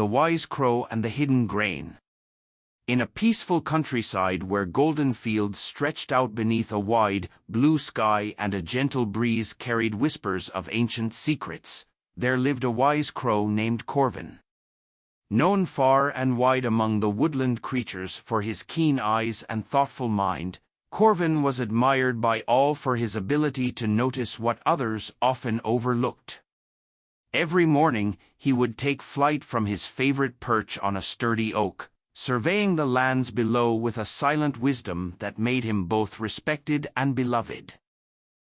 The Wise Crow and the Hidden Grain. In a peaceful countryside where golden fields stretched out beneath a wide, blue sky and a gentle breeze carried whispers of ancient secrets, there lived a wise crow named Corvin. Known far and wide among the woodland creatures for his keen eyes and thoughtful mind, Corvin was admired by all for his ability to notice what others often overlooked. Every morning, he would take flight from his favorite perch on a sturdy oak, surveying the lands below with a silent wisdom that made him both respected and beloved.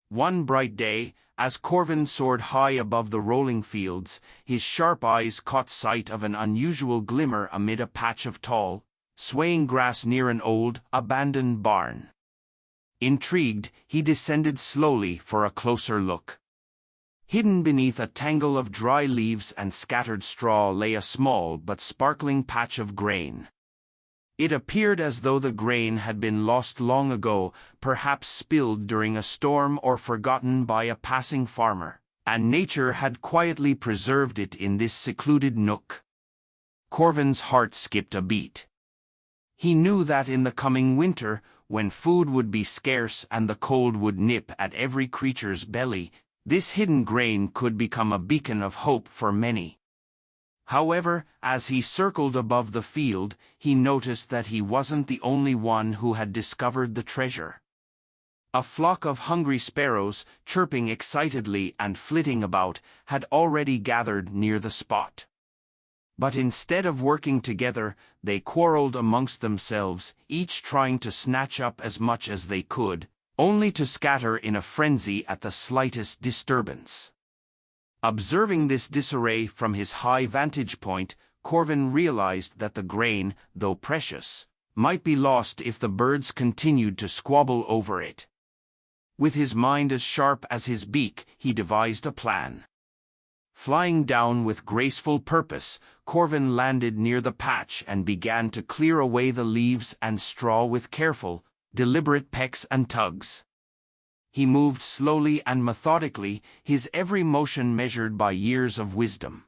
One bright day, as Corvin soared high above the rolling fields, his sharp eyes caught sight of an unusual glimmer amid a patch of tall, swaying grass near an old, abandoned barn. Intrigued, he descended slowly for a closer look. Hidden beneath a tangle of dry leaves and scattered straw lay a small but sparkling patch of grain. It appeared as though the grain had been lost long ago, perhaps spilled during a storm or forgotten by a passing farmer, and nature had quietly preserved it in this secluded nook. Corvin's heart skipped a beat. He knew that in the coming winter, when food would be scarce and the cold would nip at every creature's belly, this hidden grain could become a beacon of hope for many. However, as he circled above the field, he noticed that he wasn't the only one who had discovered the treasure. A flock of hungry sparrows, chirping excitedly and flitting about, had already gathered near the spot. But instead of working together, they quarreled amongst themselves, each trying to snatch up as much as they could, only to scatter in a frenzy at the slightest disturbance. Observing this disarray from his high vantage point, Corvin realized that the grain, though precious, might be lost if the birds continued to squabble over it. With his mind as sharp as his beak, he devised a plan. Flying down with graceful purpose, Corvin landed near the patch and began to clear away the leaves and straw with careful, deliberate pecks and tugs. He moved slowly and methodically, his every motion measured by years of wisdom.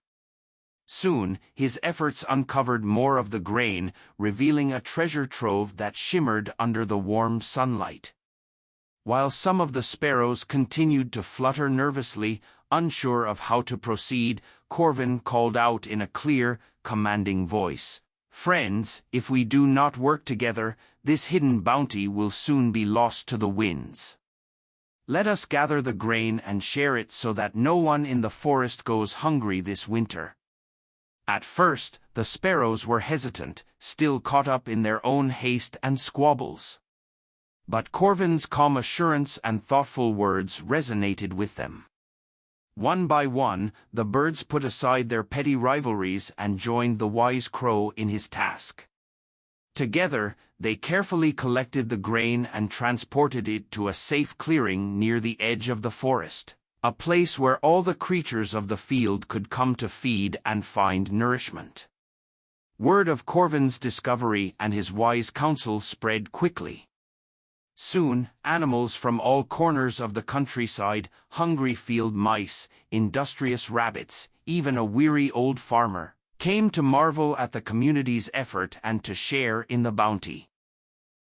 Soon, his efforts uncovered more of the grain, revealing a treasure trove that shimmered under the warm sunlight. While some of the sparrows continued to flutter nervously, unsure of how to proceed, Corvin called out in a clear, commanding voice, "Friends, if we do not work together, this hidden bounty will soon be lost to the winds. Let us gather the grain and share it so that no one in the forest goes hungry this winter." At first, the sparrows were hesitant, still caught up in their own haste and squabbles. But Corvin's calm assurance and thoughtful words resonated with them. One by one, the birds put aside their petty rivalries and joined the wise crow in his task. Together, they carefully collected the grain and transported it to a safe clearing near the edge of the forest, a place where all the creatures of the field could come to feed and find nourishment. Word of Corvin's discovery and his wise counsel spread quickly. Soon, animals from all corners of the countryside, hungry field mice, industrious rabbits, even a weary old farmer, came to marvel at the community's effort and to share in the bounty.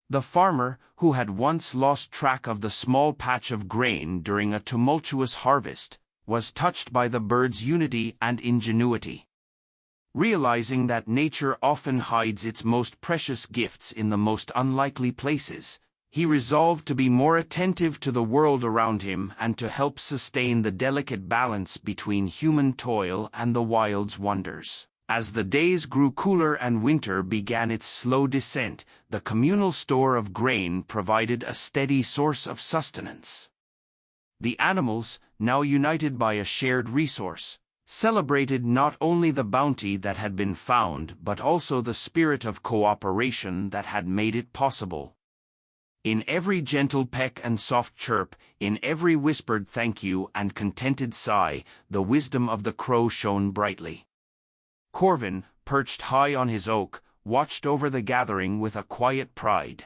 The farmer, who had once lost track of the small patch of grain during a tumultuous harvest, was touched by the birds' unity and ingenuity. Realizing that nature often hides its most precious gifts in the most unlikely places, he resolved to be more attentive to the world around him and to help sustain the delicate balance between human toil and the wild's wonders. As the days grew cooler and winter began its slow descent, the communal store of grain provided a steady source of sustenance. The animals, now united by a shared resource, celebrated not only the bounty that had been found but also the spirit of cooperation that had made it possible. In every gentle peck and soft chirp, in every whispered thank you and contented sigh, the wisdom of the crow shone brightly. Corvin, perched high on his oak, watched over the gathering with a quiet pride.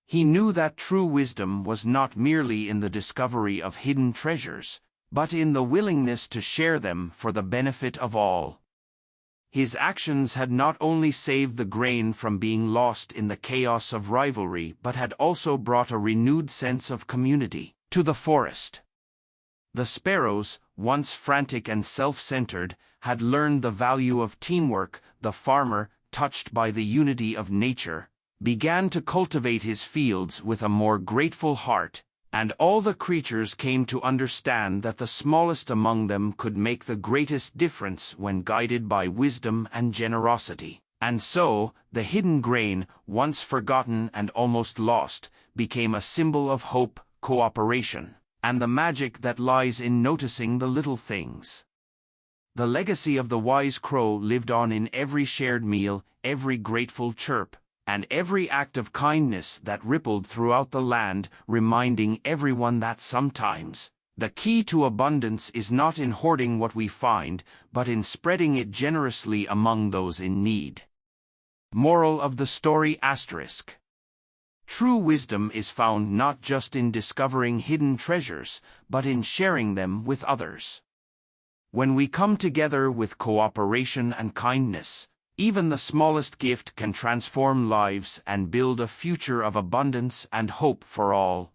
He knew that true wisdom was not merely in the discovery of hidden treasures, but in the willingness to share them for the benefit of all. His actions had not only saved the grain from being lost in the chaos of rivalry but had also brought a renewed sense of community to the forest. The sparrows, once frantic and self-centered, had learned the value of teamwork. The farmer, touched by the unity of nature, began to cultivate his fields with a more grateful heart, and all the creatures came to understand that the smallest among them could make the greatest difference when guided by wisdom and generosity. And so, the hidden grain, once forgotten and almost lost, became a symbol of hope, cooperation, and the magic that lies in noticing the little things. The legacy of the wise crow lived on in every shared meal, every grateful chirp, and every act of kindness that rippled throughout the land, reminding everyone that sometimes the key to abundance is not in hoarding what we find, but in spreading it generously among those in need. Moral of the story *. True wisdom is found not just in discovering hidden treasures, but in sharing them with others. When we come together with cooperation and kindness, even the smallest gift can transform lives and build a future of abundance and hope for all.